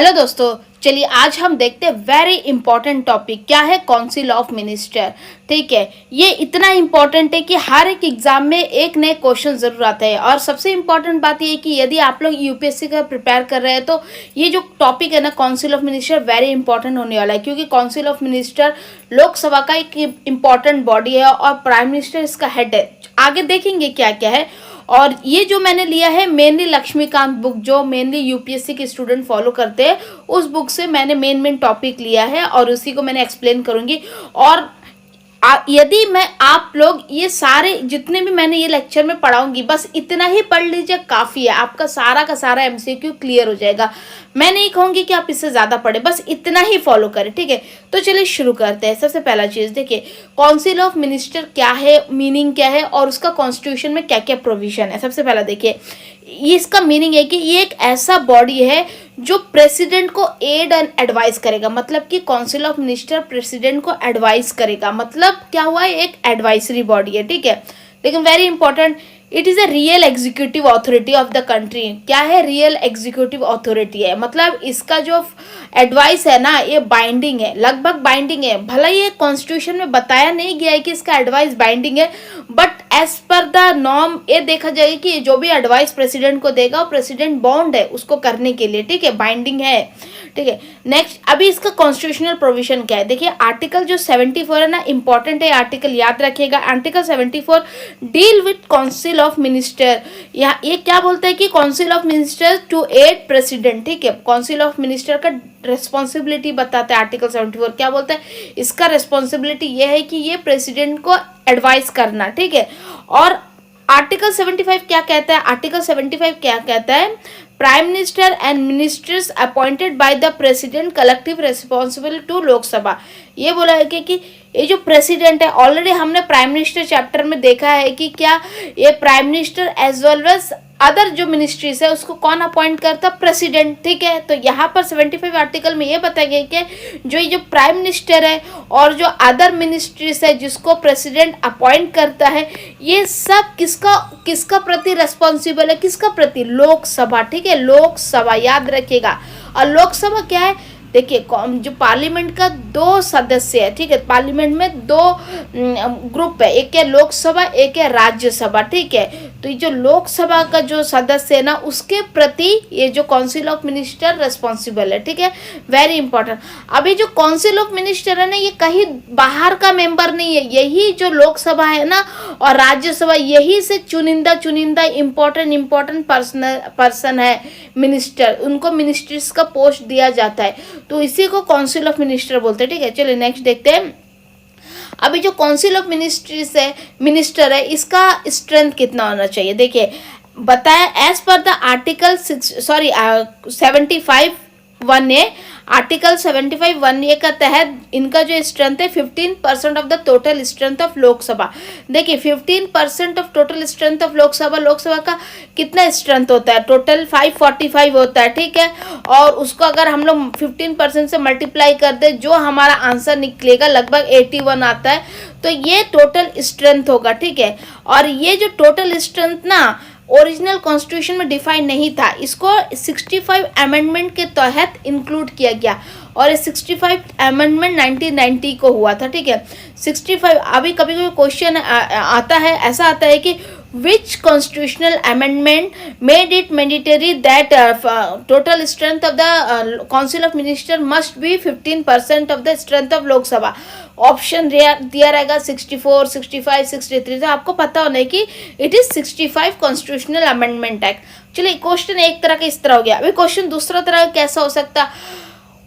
Hello दोस्तों, चलिए आज हम देखते हैं वेरी इंपॉर्टेंट टॉपिक क्या है काउंसिल ऑफ मिनिस्टर। ठीक है, ये इतना इंपॉर्टेंट है कि हर एक एग्जाम में एक नए क्वेश्चन जरूर आता है। और सबसे इंपॉर्टेंट बात ये है कि यदि आप लोग यूपीएससी का प्रिपेयर कर रहे हैं तो ये जो टॉपिक है ना council of minister very important होने वाला है, क्योंकि काउंसिल ऑफ मिनिस्टर लोकसभा का एक इंपॉर्टेंट बॉडी है और प्राइम मिनिस्टर इसका हेड है। आगे देखेंगे क्या क्या है। और ये जो मैंने लिया है मेनली लक्ष्मीकांत बुक, जो मेनली यूपीएससी के स्टूडेंट फॉलो करते हैं, उस बुक से मैंने मेन टॉपिक लिया है और उसी को मैंने एक्सप्लेन करूंगी। और यदि मैं आप लोग ये सारे जितने भी मैंने ये लेक्चर में पढ़ाऊंगी बस इतना ही पढ़ लीजिए, काफ़ी है, आपका सारा का सारा एमसीक्यू क्लियर हो जाएगा। मैं नहीं कहूँगी कि आप इससे ज़्यादा पढ़े, बस इतना ही फॉलो करें। ठीक है, तो चलिए शुरू करते हैं। सबसे पहला चीज़ देखिए, काउंसिल ऑफ मिनिस्टर क्या है, मीनिंग क्या है और उसका कॉन्स्टिट्यूशन में क्या क्या प्रोविजन है। सबसे पहला देखिए, ये इसका मीनिंग है कि ये एक ऐसा बॉडी है जो प्रेसिडेंट को एड एंड एडवाइस करेगा। मतलब कि काउंसिल ऑफ मिनिस्टर प्रेसिडेंट को एडवाइस करेगा, मतलब क्या हुआ है, एक एडवाइजरी बॉडी है। ठीक है, लेकिन very important, it is a real executive authority of the country. क्या है, रियल एग्जीक्यूटिव अथॉरिटी है, मतलब इसका जो एडवाइस है ना ये बाइंडिंग है, लगभग बाइंडिंग है। भला ये कॉन्स्टिट्यूशन में बताया नहीं गया है कि इसका एडवाइस बाइंडिंग है, but as per the norm ये देखा जाएगा कि जो भी एडवाइस प्रेसिडेंट को देगा वो प्रेसिडेंट बॉन्ड है उसको करने के लिए। ठीक है, बाइंडिंग है। ठीक है, नेक्स्ट अभी इसका कॉन्स्टिट्यूशनल प्रोविजन क्या है। देखिए आर्टिकल जो 74 है ना, इंपॉर्टेंट है आर्टिकल, याद रखिएगा। Article 74 deal with council of minister. यहाँ ये क्या बोलता है कि council of minister to aid president. ठीक है, काउंसिल ऑफ मिनिस्टर का रेस्पॉन्सिबिलिटी बताता है आर्टिकल 74। क्या बोलता है, इसका रेस्पॉन्सिबिलिटी ये है कि ये प्रेसिडेंट को एडवाइस करना। ठीक है, और आर्टिकल 75 क्या कहता है, आर्टिकल 75 क्या कहता है, prime minister and ministers appointed by the president collective responsible to Lok Sabha. ये बोला है कि ये जो प्रेसिडेंट है, ऑलरेडी हमने प्राइम मिनिस्टर चैप्टर में देखा है कि क्या ये prime minister as well as other जो मिनिस्ट्रीज है उसको कौन अपॉइंट करता, प्रेसिडेंट। ठीक है, तो यहाँ पर 75 आर्टिकल में ये बताया गया कि जो ये जो प्राइम मिनिस्टर है और जो अदर मिनिस्ट्रीज है जिसको प्रेसिडेंट अपॉइंट करता है, ये सब किसका प्रति रेस्पॉन्सिबल है, किसका प्रति, लोकसभा। ठीक है, लोकसभा याद रखिएगा। और लोकसभा क्या है, देखिए जो पार्लियामेंट का दो सदस्य है। ठीक है, पार्लियामेंट में दो ग्रुप है, एक है लोकसभा एक है राज्यसभा। ठीक है, तो ये जो लोकसभा का जो सदस्य है ना उसके प्रति ये जो काउंसिल ऑफ मिनिस्टर रेस्पॉन्सिबल है। ठीक है, वेरी इंपॉर्टेंट। अभी जो काउंसिल ऑफ मिनिस्टर है ना ये कहीं बाहर का मेंबर नहीं है, यही जो लोकसभा है ना और राज्यसभा यही से चुनिंदा इंपॉर्टेंट पर्सन है मिनिस्टर, उनको मिनिस्ट्रीज का पोस्ट दिया जाता है, तो इसी को काउंसिल ऑफ मिनिस्टर बोलते हैं। ठीक है, चलिए नेक्स्ट देखते हैं। अभी जो काउंसिल ऑफ मिनिस्टर है इसका स्ट्रेंथ कितना होना चाहिए। देखिए बताया as per the article 75(1)(a), article 75(1)(a) का तहत इनका जो स्ट्रेंथ है 15% of the total strength of Lok Sabha. देखिए 15% of total strength of Lok Sabha का कितना स्ट्रेंथ होता है, टोटल 545 होता है। ठीक है, और उसको अगर हम लोग 15% से मल्टीप्लाई कर दे जो हमारा आंसर निकलेगा लगभग 81 आता है, तो ये टोटल स्ट्रेंथ होगा। ठीक है, और ये जो टोटल स्ट्रेंथ ना ओरिजिनल कॉन्स्टिट्यूशन में डिफाइन नहीं था, इसको 65 अमेंडमेंट के तहत इंक्लूड किया गया और ये 65 अमेंडमेंट 1990 को हुआ था। ठीक है, 65 अभी कभी कभी क्वेश्चन आता है, ऐसा आता है कि which constitutional amendment made it mandatory that total strength of the council of minister must be 15% of the strength of Lok Sabha। Option दिया रहेगा 64, 65, 63। तो आपको पता होना है कि it is 65 constitutional amendment act. चलिए क्वेश्चन एक तरह का इस तरह हो गया। अभी क्वेश्चन दूसरा तरह कैसा हो सकता,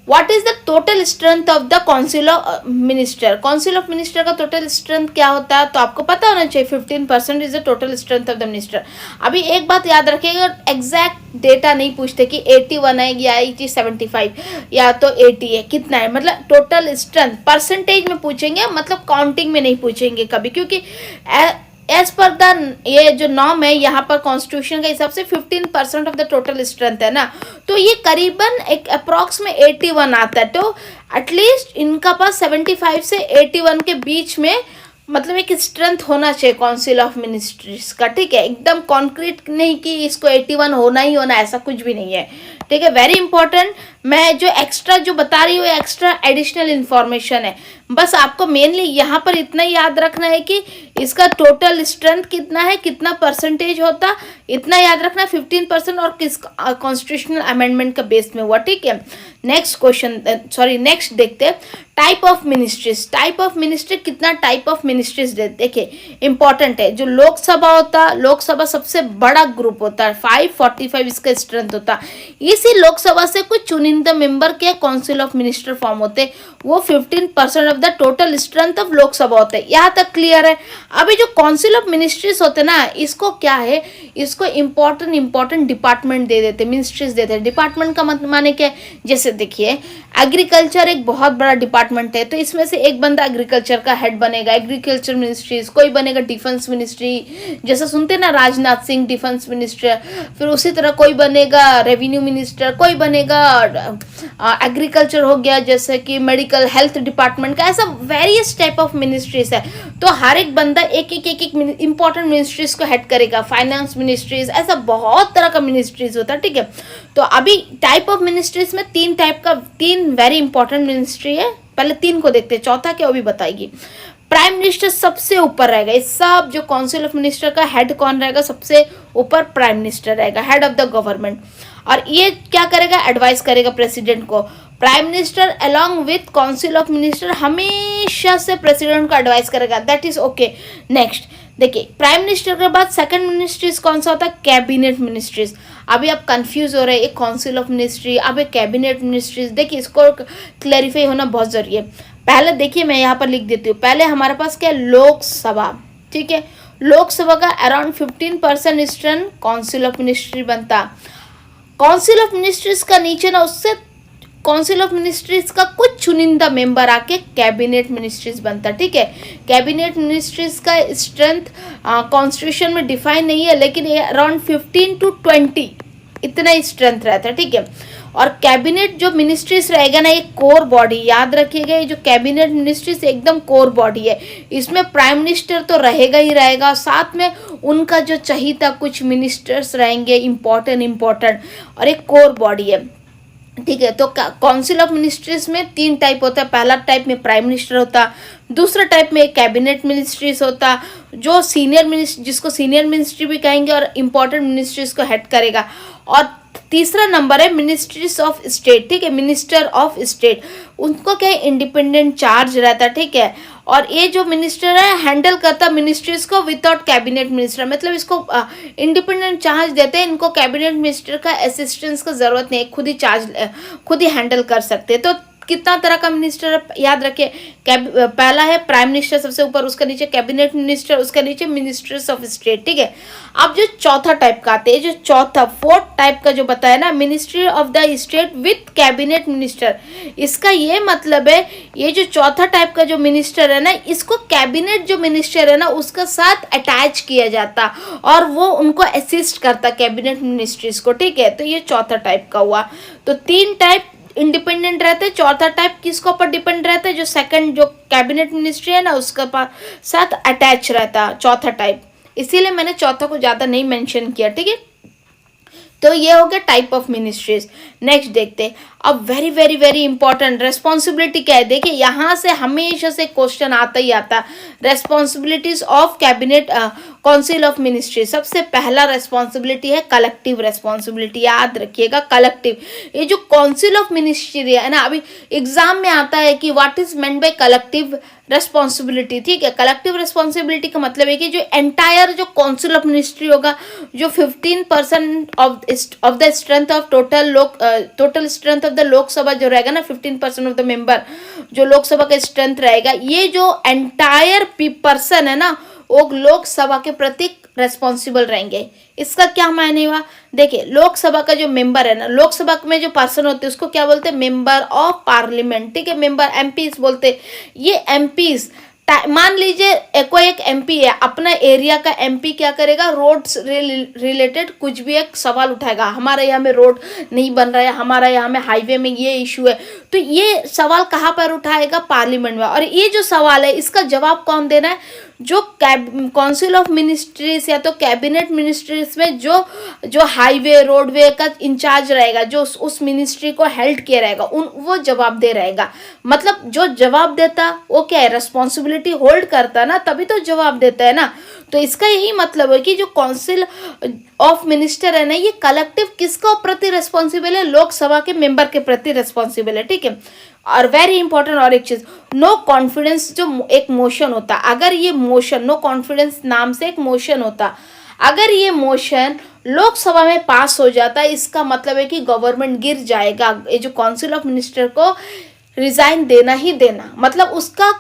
what is the total strength of the council of minister. Council of minister का टोटल स्ट्रेंथ क्या होता है, तो आपको पता होना चाहिए 15% is the total strength of the minister. अभी एक बात याद रखिएगा, एग्जैक्ट डेटा नहीं पूछते कि 81 है या 75 या तो 80 है, कितना है, मतलब टोटल स्ट्रेंथ परसेंटेज में पूछेंगे, मतलब काउंटिंग में नहीं पूछेंगे कभी, क्योंकि एज पर द ये जो नॉर्म है यहाँ पर कॉन्स्टिट्यूशन के हिसाब से 15% ऑफ द टोटल स्ट्रेंथ है ना, तो ये करीबन एक अप्रॉक्स में 81 आता है। तो एटलीस्ट इनका पास 75 से 81 के बीच में मतलब एक स्ट्रेंथ होना चाहिए काउंसिल ऑफ मिनिस्ट्रीज का। ठीक है, एकदम कॉन्क्रीट नहीं कि इसको 81 होना ही होना, ऐसा कुछ भी नहीं है। ठीक है, वेरी इंपॉर्टेंट। मैं जो एक्स्ट्रा जो बता रही हूँ एक्स्ट्रा एडिशनल इन्फॉर्मेशन है। बस आपको मेनली यहाँ पर इतना याद रखना है कि इसका टोटल स्ट्रेंथ कितना है, कितना परसेंटेज होता, इतना याद रखना 15% और किस कॉन्स्टिट्यूशनल अमेंडमेंट का बेस में हुआ। ठीक है, नेक्स्ट क्वेश्चन, सॉरी नेक्स्ट देखते हैं type of ministries. Type of ministry, कितना टाइप ऑफ मिनिस्ट्रीज देखिए इंपॉर्टेंट है। जो लोकसभा होता, लोकसभा सबसे बड़ा ग्रुप होता है, 545 इसका स्ट्रेंथ होता। इसी लोकसभा से कुछ चुनिंदा मेंबर के काउंसिल ऑफ मिनिस्टर फॉर्म होते, वो 15% of the total strength of Lok Sabha होते हैं। यहाँ तक क्लियर है। अभी जो काउंसिल ऑफ मिनिस्ट्रीज होते ना, इसको क्या है, इसको इंपॉर्टेंट डिपार्टमेंट दे देते, मिनिस्ट्रीज देते हैं। डिपार्टमेंट का मतलब माने क्या है, जैसे देखिए एग्रीकल्चर एक बहुत बड़ा डिपार्टमेंट है, तो इसमें से एक बंदा एग्रीकल्चर का हेड बनेगा, एग्रीकल्चर मिनिस्ट्रीज, कोई बनेगा डिफेंस मिनिस्ट्री, जैसा सुनते ना राजनाथ सिंह डिफेंस मिनिस्टर, फिर उसी तरह कोई बनेगा रेवेन्यू मिनिस्टर, कोई बनेगा एग्रीकल्चर हो गया, जैसे कि मेडिकल हेल्थ डिपार्टमेंट का, ऐसा वेरियस टाइप ऑफ मिनिस्ट्रीज है। तो हर एक बंदा एक इंपॉर्टेंट मिनिस्ट्रीज को हेड करेगा, फाइनेंस मिनिस्ट्रीज, ऐसा बहुत तरह का मिनिस्ट्रीज होता है। ठीक है, तो अभी टाइप ऑफ मिनिस्ट्रीज में तीन वेरी इंपॉर्टेंट मिनिस्ट्री है। पहले तीन को देखते हैं, चौथा क्या वो भी बताएगी। प्राइम मिनिस्टर सबसे ऊपर रहेगा, इस सब जो काउंसिल ऑफ मिनिस्टर का हेड कौन रहेगा, सबसे ऊपर प्राइम मिनिस्टर रहेगा, हेड ऑफ द गवर्नमेंट। और ये क्या करेगा, एडवाइस करेगा प्रेसिडेंट को। Prime minister along with council of minister हमेशा से प्रेसिडेंट को एडवाइस करेगा, दैट इज ओके। नेक्स्ट देखिए, प्राइम मिनिस्टर के बाद सेकंड मिनिस्ट्रीज कौन सा होता है, कैबिनेट मिनिस्ट्रीज। अभी आप कंफ्यूज हो रहे हैं, एक काउंसिल ऑफ मिनिस्ट्री, अब एक कैबिनेट मिनिस्ट्रीज। देखिए इसको क्लैरिफाई होना बहुत जरूरी है। पहले देखिए मैं यहाँ पर लिख देती हूँ, पहले हमारे पास क्या है, लोकसभा। ठीक है, लोकसभा का around 15% strength council of ministry बनता। काउंसिल ऑफ मिनिस्ट्रीज का नीचे ना, उससे काउंसिल ऑफ मिनिस्ट्रीज का कुछ चुनिंदा मेंबर आके कैबिनेट मिनिस्ट्रीज बनता। ठीक है, कैबिनेट मिनिस्ट्रीज का स्ट्रेंथ कॉन्स्टिट्यूशन में डिफाइन नहीं है, लेकिन ये अराउंड 15 to 20 इतना ही स्ट्रेंथ रहता है। ठीक है, और कैबिनेट जो मिनिस्ट्रीज रहेगा ना, एक कोर बॉडी, याद रखिएगा, ये जो कैबिनेट मिनिस्ट्रीज एकदम कोर बॉडी है। इसमें प्राइम मिनिस्टर तो रहेगा ही रहेगा, साथ में उनका जो चाहिए कुछ मिनिस्टर्स रहेंगे इम्पोर्टेंट, और एक कोर बॉडी है। ठीक है, तो काउंसिल ऑफ मिनिस्ट्रीज में तीन टाइप होता है। पहला टाइप में प्राइम मिनिस्टर होता, दूसरा टाइप में कैबिनेट मिनिस्ट्रीज होता, जो सीनियर मिनिस्टर, जिसको सीनियर मिनिस्ट्री भी कहेंगे और इम्पोर्टेंट मिनिस्ट्रीज को हेड करेगा। और तीसरा नंबर है मिनिस्ट्रीज ऑफ स्टेट। ठीक है, मिनिस्टर ऑफ स्टेट, उनको क्या है, इंडिपेंडेंट चार्ज रहता है। ठीक है, और ये जो मिनिस्टर है हैंडल करता मिनिस्ट्रीज को विदाउट कैबिनेट मिनिस्टर, मतलब इसको इंडिपेंडेंट चार्ज देते हैं, इनको कैबिनेट मिनिस्टर का असिस्टेंस का जरूरत नहीं है, खुद ही हैंडल कर सकते हैं। तो कितना तरह का मिनिस्टर याद रखिए, पहला है प्राइम मिनिस्टर सबसे ऊपर, उसके नीचे कैबिनेट मिनिस्टर, उसके नीचे मिनिस्टर्स ऑफ स्टेट। ठीक है, अब जो चौथा टाइप का आते हैं, जो चौथा फोर्थ टाइप का जो बताया ना, ministry of the state with cabinet minister, इसका ये मतलब है, ये जो चौथा टाइप का जो मिनिस्टर है ना, इसको कैबिनेट जो मिनिस्टर है ना उसका साथ अटैच किया जाता और वो उनको असिस्ट करता कैबिनेट मिनिस्ट्रीज को। ठीक है, तो ये चौथा टाइप का हुआ। तो तीन टाइप इंडिपेंडेंट रहते हैं, चौथा टाइप किसके ऊपर डिपेंड रहता है, जो सेकंड जो कैबिनेट मिनिस्ट्री है ना उसका साथ अटैच रहता चौथा टाइप, इसीलिए मैंने चौथा को ज़्यादा नहीं मेंशन किया। ठीक है, तो ये हो गया टाइप ऑफ मिनिस्ट्रीज। नेक्स्ट देखते हैं, अब very very very important responsibility क्या है। देखिए यहाँ से हमेशा से क्वेश्चन आता ही आता, responsibilities of cabinet council of ministry. सबसे पहला रेस्पॉन्सिबिलिटी है कलेक्टिव रेस्पॉन्सिबिलिटी, याद रखिएगा कलेक्टिव। ये जो काउंसिल ऑफ मिनिस्ट्री है ना, अभी एग्जाम में आता है कि what is meant by collective responsibility. ठीक है, कलेक्टिव रेस्पॉन्सिबिलिटी का मतलब है कि जो एंटायर जो काउंसिल ऑफ मिनिस्ट्री होगा, जो 15% of the strength of total strength of the Lok Sabha जो रहेगा ना, 15% ऑफ द मेंबर जो लोकसभा का स्ट्रेंथ रहेगा, ये जो एंटायर पर्सन है ना, वो लोकसभा के प्रति रेस्पॉन्सिबल रहेंगे। इसका क्या मायने हुआ, देखिए लोकसभा का जो मेंबर है ना, लोकसभा में जो पर्सन होते हैं उसको क्या बोलते हैं, मेंबर ऑफ पार्लियामेंट। ठीक है, मेंबर एमपीज बोलते हैं। ये एमपीज, मान लीजिए कोई एक एमपी है, अपना एरिया का एमपी क्या करेगा, रोड्स रिलेटेड कुछ भी एक सवाल उठाएगा, हमारे यहाँ में रोड नहीं बन रहा है, हमारा यहाँ में हाईवे में ये इशू है, तो ये सवाल कहाँ पर उठाएगा, पार्लियामेंट में। और ये जो सवाल है इसका जवाब कौन देना है, जो काउंसिल ऑफ मिनिस्ट्रीज या तो कैबिनेट मिनिस्ट्रीज में जो जो हाईवे रोडवे का इंचार्ज रहेगा, जो उस मिनिस्ट्री को हेल्ड किया रहेगा, वो जवाबदेह रहेगा। मतलब जो जवाब देता वो क्या है, रिस्पॉन्सिबिलिटी होल्ड करता ना, तभी तो जवाब देता है ना। तो इसका यही मतलब है कि जो काउंसिल ऑफ मिनिस्टर है ना, ये कलेक्टिव किसका प्रति रिस्पॉन्सिबल है, लोकसभा के मेंबर के प्रति रिस्पॉन्सिबल है, ठीक है। और वेरी इंपॉर्टेंट और एक चीज, नो कॉन्फिडेंस जो एक मोशन होता, अगर ये मोशन नो कॉन्फिडेंस नाम से एक मोशन होता, अगर ये मोशन लोकसभा में पास हो जाता है, इसका मतलब है कि गवर्नमेंट गिर जाएगा। ये जो काउंसिल ऑफ मिनिस्टर को रिजाइन देना ही देना, मतलब उसका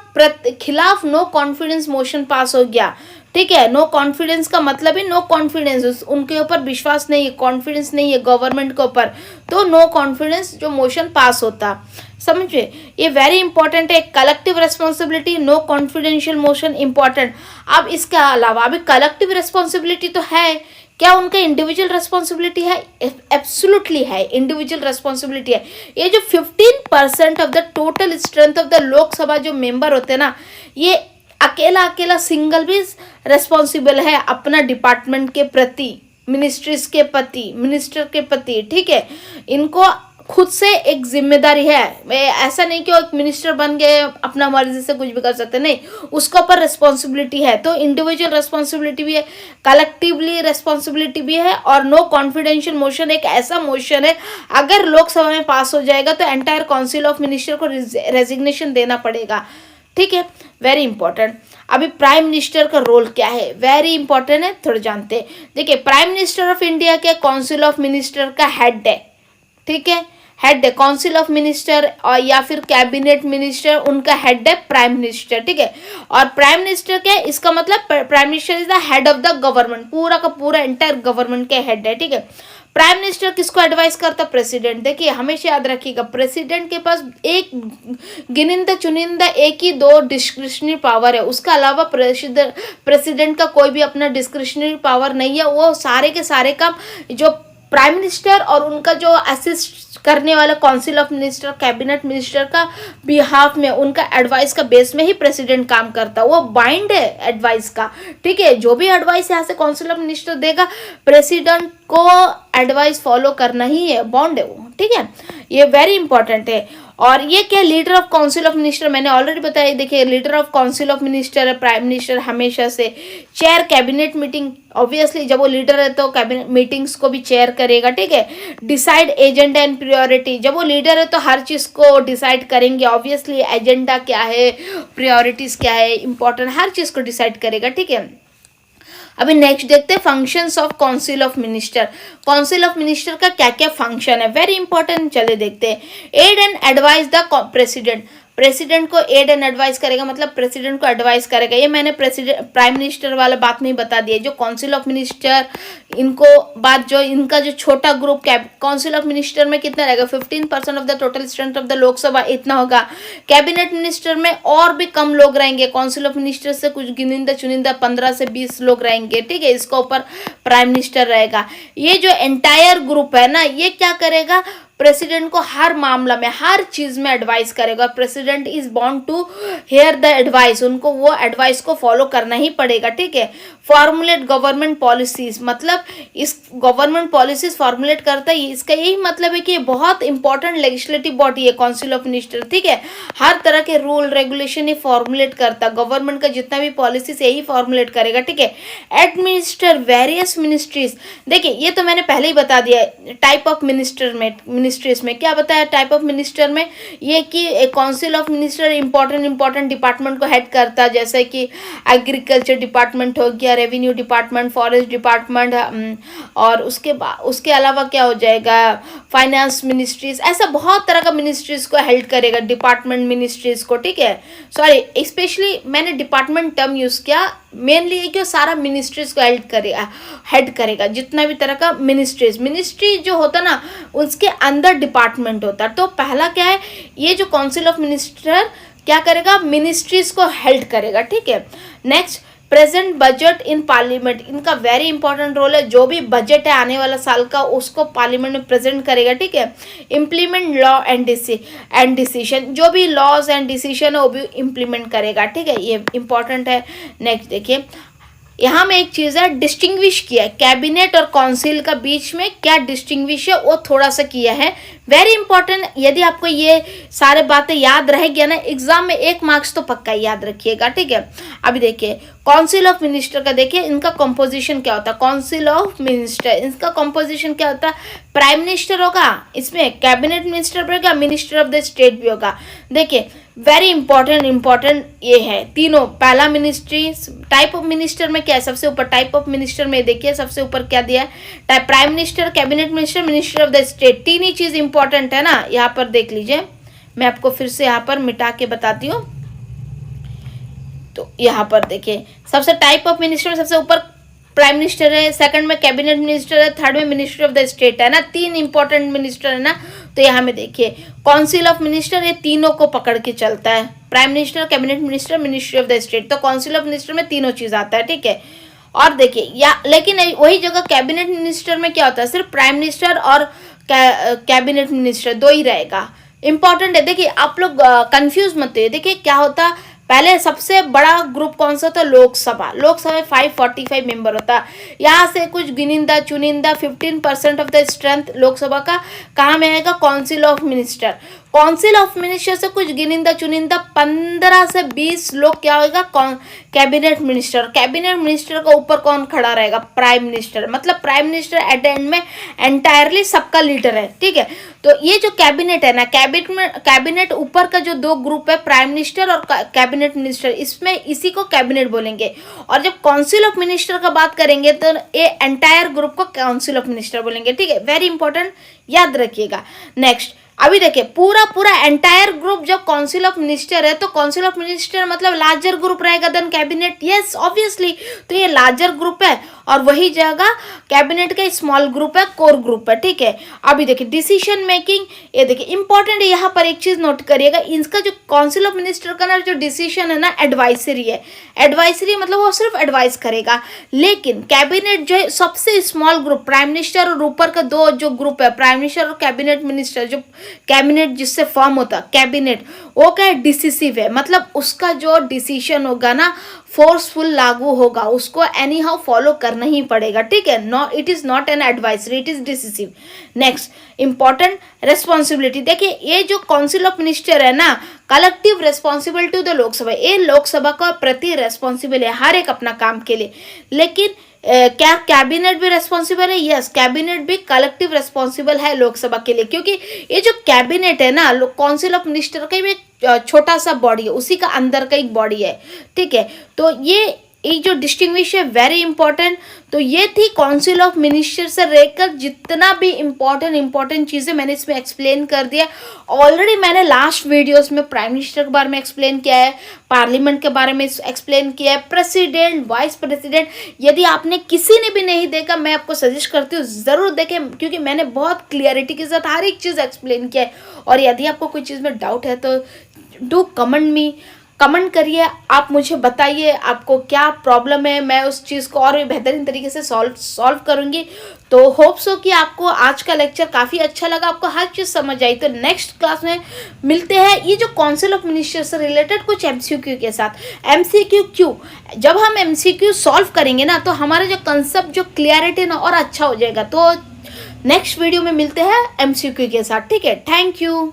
खिलाफ नो कॉन्फिडेंस मोशन पास हो गया, ठीक है। नो कॉन्फिडेंस का मतलब है नो कॉन्फिडेंस, उनके ऊपर विश्वास नहीं है, कॉन्फिडेंस नहीं है गवर्नमेंट के ऊपर, तो नो कॉन्फिडेंस जो मोशन पास होता, समझे। ये वेरी इंपॉर्टेंट है, collective responsibility, no confidential motion important. अब इसके अलावा अभी कलेक्टिव रिस्पॉन्सिबिलिटी तो है, क्या उनका इंडिविजुअल रिस्पॉन्सिबिलिटी है? एब्सोल्युटली है, इंडिविजुअल रिस्पॉन्सिबिलिटी है। ये जो 15% of the total strength of the Lok Sabha जो मेंबर होते हैं ना, ये अकेला सिंगल भी रिस्पॉन्सिबल है अपना डिपार्टमेंट के प्रति, मिनिस्ट्रीज के प्रति, मिनिस्टर के प्रति, ठीक है। इनको खुद से एक जिम्मेदारी है, ऐसा नहीं कि वो एक मिनिस्टर बन गए अपना मर्जी से कुछ भी कर सकते, नहीं, उसके ऊपर रिस्पॉन्सिबिलिटी है। तो इंडिविजुअल रिस्पॉन्सिबिलिटी भी है, कलेक्टिवली रिस्पॉन्सिबिलिटी भी है, और नो कॉन्फिडेंशियल मोशन एक ऐसा मोशन है, अगर लोकसभा में पास हो जाएगा तो एंटायर काउंसिल ऑफ मिनिस्टर को रेजिग्नेशन देना पड़ेगा, ठीक है। Very important. अभी प्राइम मिनिस्टर का रोल क्या है, वेरी इंपॉर्टेंट है, थोड़ा जानते हैं। देखिए, प्राइम मिनिस्टर ऑफ इंडिया के काउंसिल ऑफ मिनिस्टर का हेड है, ठीक है, हेड है काउंसिल ऑफ मिनिस्टर, और या फिर कैबिनेट मिनिस्टर, उनका हेड है प्राइम मिनिस्टर, ठीक है। और प्राइम मिनिस्टर क्या है, इसका मतलब prime minister is the head of the government, पूरा का पूरा एंटायर गवर्नमेंट के हेड है, ठीक है। प्राइम मिनिस्टर किसको एडवाइस करता, प्रेसिडेंट। देखिए हमेशा याद रखिएगा, प्रेसिडेंट के पास एक गिनिंदा चुनिंदा एक ही दो डिस्क्रिशनरी पावर है, उसके अलावा प्रेसिडेंट का कोई भी अपना डिस्क्रिशनरी पावर नहीं है। वो सारे के सारे काम जो प्राइम मिनिस्टर और उनका जो असिस्ट करने वाला council of minister, cabinet minister का बिहाफ में, उनका एडवाइस का बेस में ही प्रेसिडेंट काम करता है, वो बाइंड है एडवाइस का, ठीक है। जो भी एडवाइस यहाँ से काउंसिल ऑफ मिनिस्टर देगा, प्रेसिडेंट को एडवाइस फॉलो करना ही है, बॉन्ड है वो, ठीक है। ये वेरी इंपॉर्टेंट है। और ये क्या, leader of council of minister, मैंने ऑलरेडी बताया। देखिए, leader of council of minister है प्राइम मिनिस्टर हमेशा से। चेयर कैबिनेट मीटिंग, ऑब्वियसली जब वो लीडर है तो कैबिनेट मीटिंग्स को भी चेयर करेगा, ठीक है। डिसाइड एजेंडा एंड प्रायोरिटी, जब वो लीडर है तो हर चीज़ को डिसाइड करेंगे, ऑब्वियसली एजेंडा क्या है, प्रायोरिटीज़ क्या है, इंपॉर्टेंट हर चीज़ को डिसाइड करेगा, ठीक है। अभी नेक्स्ट देखते हैं functions of council of minister. Council of minister का क्या क्या फंक्शन है, वेरी इंपॉर्टेंट, चले देखते हैं। Aid and advice the president, president को एड एंड एडवाइस करेगा, मतलब प्रेसिडेंट को एडवाइस करेगा। ये मैंने प्रेसिडेंट प्राइम मिनिस्टर वाला बात में ही बता दिया। जो काउंसिल ऑफ मिनिस्टर, इनको बात जो इनका जो छोटा ग्रुप काउंसिल ऑफ मिनिस्टर में कितना रहेगा, 15% of the total strength of the Lok Sabha, इतना होगा। कैबिनेट मिनिस्टर में और भी कम लोग रहेंगे, काउंसिल ऑफ मिनिस्टर से कुछ गिनिंदा चुनिंदा 15 से 20 लोग रहेंगे, ठीक है। इसके ऊपर प्राइम मिनिस्टर रहेगा। ये जो एंटायर ग्रुप है ना, ये क्या करेगा, प्रेसिडेंट को हर मामला में, हर चीज में एडवाइस करेगा। President is bound to hear the advice, उनको वो एडवाइस को फॉलो करना ही पड़ेगा, ठीक है। फॉर्मुलेट गवर्नमेंट पॉलिसीज, मतलब इस गवर्नमेंट पॉलिसीज फॉर्मुलेट करता है, इसका यही मतलब है कि ये बहुत इंपॉर्टेंट लेजिस्लेटिव बॉडी है काउंसिल ऑफ मिनिस्टर, ठीक है। हर तरह के रूल रेगुलेशन ये फॉर्मुलेट करता, गवर्नमेंट का जितना भी पॉलिसीज यही फॉर्मुलेट करेगा, ठीक है। एडमिनिस्टर वेरियस मिनिस्ट्रीज, देखिए ये तो मैंने पहले ही बता दिया। टाइप ऑफ मिनिस्टर में, मिनिस्ट्रीज में क्या बताया, टाइप ऑफ मिनिस्टर में ये कि council of minister important department को हेड करता है, जैसे कि एग्रीकल्चर डिपार्टमेंट हो गया, रेवेन्यू डिपार्टमेंट, फॉरेस्ट डिपार्टमेंट, और उसके अलावा क्या हो जाएगा, फाइनेंस मिनिस्ट्रीज, ऐसा बहुत तरह का मिनिस्ट्रीज को हेल्ड करेगा, डिपार्टमेंट मिनिस्ट्रीज को, ठीक है। सॉरी, स्पेशली मैंने डिपार्टमेंट टर्म यूज किया, मेनली ये कि सारा मिनिस्ट्रीज को हेड करेगा, जितना भी तरह का मिनिस्ट्री जो होता ना, उसके अंदर डिपार्टमेंट होता। तो पहला क्या है, ये जो काउंसिल ऑफ मिनिस्टर क्या करेगा, मिनिस्ट्रीज को हेल्ड करेगा, ठीक है। Next, present budget in parliament, इनका वेरी इंपॉर्टेंट रोल है। जो भी बजट है आने वाला साल का उसको पार्लियामेंट में प्रेजेंट करेगा, ठीक है। इम्प्लीमेंट लॉ एंड डिसीजन, जो भी लॉज एंड डिसीजन है वो भी इम्प्लीमेंट करेगा, ठीक है, ये इंपॉर्टेंट है। नेक्स्ट देखिए, यहाँ में एक चीज़ है डिस्टिंग्विश किया है, कैबिनेट और काउंसिल का बीच में क्या डिस्टिंग्विश है वो थोड़ा सा किया है, वेरी इंपॉर्टेंट। यदि आपको ये सारे बातें याद रह गया ना एग्जाम में 1 मार्क्स तो पक्का याद रखिएगा, ठीक है। अभी देखिए काउंसिल ऑफ मिनिस्टर का देखिए, इनका कंपोजिशन क्या होता है। काउंसिल ऑफ मिनिस्टर, इसका कंपोजिशन क्या होता है, प्राइम मिनिस्टर होगा, इसमें कैबिनेट मिनिस्टर भी होगा, मिनिस्टर ऑफ द स्टेट भी होगा। देखिए वेरी इंपॉर्टेंट ये है तीनों। पहला मिनिस्ट्री टाइप ऑफ मिनिस्टर में क्या है, सबसे ऊपर टाइप ऑफ मिनिस्टर में देखिए सबसे ऊपर क्या दिया है, prime minister, cabinet minister, minister of the state, तीन ही चीज इंपॉर्टेंट है ना। यहाँ पर देख लीजिए, मैं आपको फिर से यहाँ पर मिटा के बताती हूँ। तो यहाँ पर देखिए सबसे टाइप ऑफ मिनिस्टर में सबसे ऊपर प्राइम मिनिस्टर है, सेकंड में कैबिनेट मिनिस्टर है, थर्ड में मिनिस्टर ऑफ द स्टेट है ना, तीन इंपॉर्टेंट मिनिस्टर है ना। तो यहाँ में देखिए काउंसिल ऑफ मिनिस्टर ये तीनों को पकड़ के चलता है, prime minister, cabinet minister, ministry of the state. तो काउंसिल ऑफ मिनिस्टर में तीनों चीज आता है, ठीक है। और देखिए या लेकिन वही जगह कैबिनेट मिनिस्टर में क्या होता है, सिर्फ प्राइम मिनिस्टर और कैबिनेट मिनिस्टर दो ही रहेगा। इंपॉर्टेंट है, देखिए आप लोग कंफ्यूज मत होइए। देखिए क्या होता, पहले सबसे बड़ा ग्रुप कौन सा होता है, लोकसभा। लोकसभा में 545 मेंबर होता है। यहाँ से कुछ गिनिंदा चुनिंदा 15% ऑफ द स्ट्रेंथ लोकसभा का कहाँ में आएगा, council of minister. Council of minister से कुछ गिनिंदा चुनिंदा 15 से 20 लोग क्या होगा, कैबिनेट मिनिस्टर। कैबिनेट मिनिस्टर का ऊपर कौन खड़ा रहेगा, प्राइम मिनिस्टर। मतलब prime minister at the end में एंटायरली सबका लीडर है, ठीक है। तो ये जो कैबिनेट है ना, कैबिनेट ऊपर का जो दो ग्रुप है, प्राइम मिनिस्टर और कैबिनेट मिनिस्टर, इसमें इसी को कैबिनेट बोलेंगे। और जब काउंसिल ऑफ मिनिस्टर का बात करेंगे तो ये एंटायर ग्रुप को काउंसिल ऑफ मिनिस्टर बोलेंगे, ठीक है। वेरी इंपॉर्टेंट, याद रखिएगा। नेक्स्ट अभी देखिए पूरा एंटायर ग्रुप जब काउंसिल ऑफ मिनिस्टर है तो काउंसिल ऑफ मिनिस्टर मतलब लार्जर ग्रुप रहेगा देन कैबिनेट, यस ऑब्वियसली। तो ये लार्जर ग्रुप है और वही जगह कैबिनेट का स्मॉल ग्रुप है, कोर ग्रुप है, ठीक है। अभी देखिए डिसीजन मेकिंग, ये देखिए इंपॉर्टेंट है, यहाँ पर एक चीज नोट करिएगा, इसका जो काउंसिल ऑफ मिनिस्टर का ना जो डिसीजन है ना एडवाइजरी है। एडवाइजरी मतलब वो सिर्फ एडवाइस करेगा, लेकिन कैबिनेट जो है सबसे स्मॉल ग्रुप, प्राइम मिनिस्टर और ऊपर का दो जो ग्रुप है, प्राइम मिनिस्टर और कैबिनेट मिनिस्टर, जो कैबिनेट जिससे फॉर्म होता कैबिनेट, वो क्या है, डिसिसिव है। मतलब उसका जो डिसीजन होगा ना फोर्सफुल लागू होगा, उसको एनी हाउ फॉलो करना ही पड़ेगा, ठीक है। No, it is not an advisory, it is decisive. Next important responsibility, देखिए ये जो काउंसिल ऑफ मिनिस्टर है ना, collective responsibility to the Lok Sabha, ये लोकसभा का प्रति रेस्पॉन्सिबल है हर एक अपना काम के लिए। लेकिन क्या कैबिनेट भी रेस्पॉन्सिबल है, यस कैबिनेट भी कलेक्टिव रेस्पॉन्सिबल है लोकसभा के लिए, क्योंकि ये जो कैबिनेट है ना काउंसिल ऑफ मिनिस्टर का भी छोटा सा बॉडी है, उसी का अंदर का एक बॉडी है, ठीक है। तो ये जो डिस्टिंग्विश है वेरी इंपॉर्टेंट। तो ये थी काउंसिल ऑफ मिनिस्टर से लेकर जितना भी इंपॉर्टेंट चीज़ें मैंने इसमें एक्सप्लेन कर दिया। ऑलरेडी मैंने लास्ट वीडियोस में प्राइम मिनिस्टर के बारे में एक्सप्लेन किया है, पार्लियामेंट के बारे में एक्सप्लेन किया है, प्रेसिडेंट, वाइस प्रेसिडेंट। यदि आपने किसी ने भी नहीं देखा, मैं आपको सजेस्ट करती हूँ ज़रूर देखें, क्योंकि मैंने बहुत क्लियरिटी के साथ हर एक चीज़ एक्सप्लेन किया है। और यदि आपको कोई चीज़ में डाउट है तो डू कमेंट करिए, आप मुझे बताइए आपको क्या प्रॉब्लम है, मैं उस चीज़ को और भी बेहतरीन तरीके से सॉल्व करूँगी। तो होप सो कि आपको आज का लेक्चर काफ़ी अच्छा लगा, आपको हर चीज़ समझ आई। तो नेक्स्ट क्लास में मिलते हैं ये जो काउंसिल ऑफ मिनिस्टर से रिलेटेड कुछ MCQ के साथ। MCQ क्यों, जब हम MCQ सॉल्व करेंगे ना तो हमारा जो कंसेप्ट जो क्लियरिटी ना और अच्छा हो जाएगा। तो नेक्स्ट वीडियो में मिलते हैं MCQ के साथ, ठीक है। Thank you.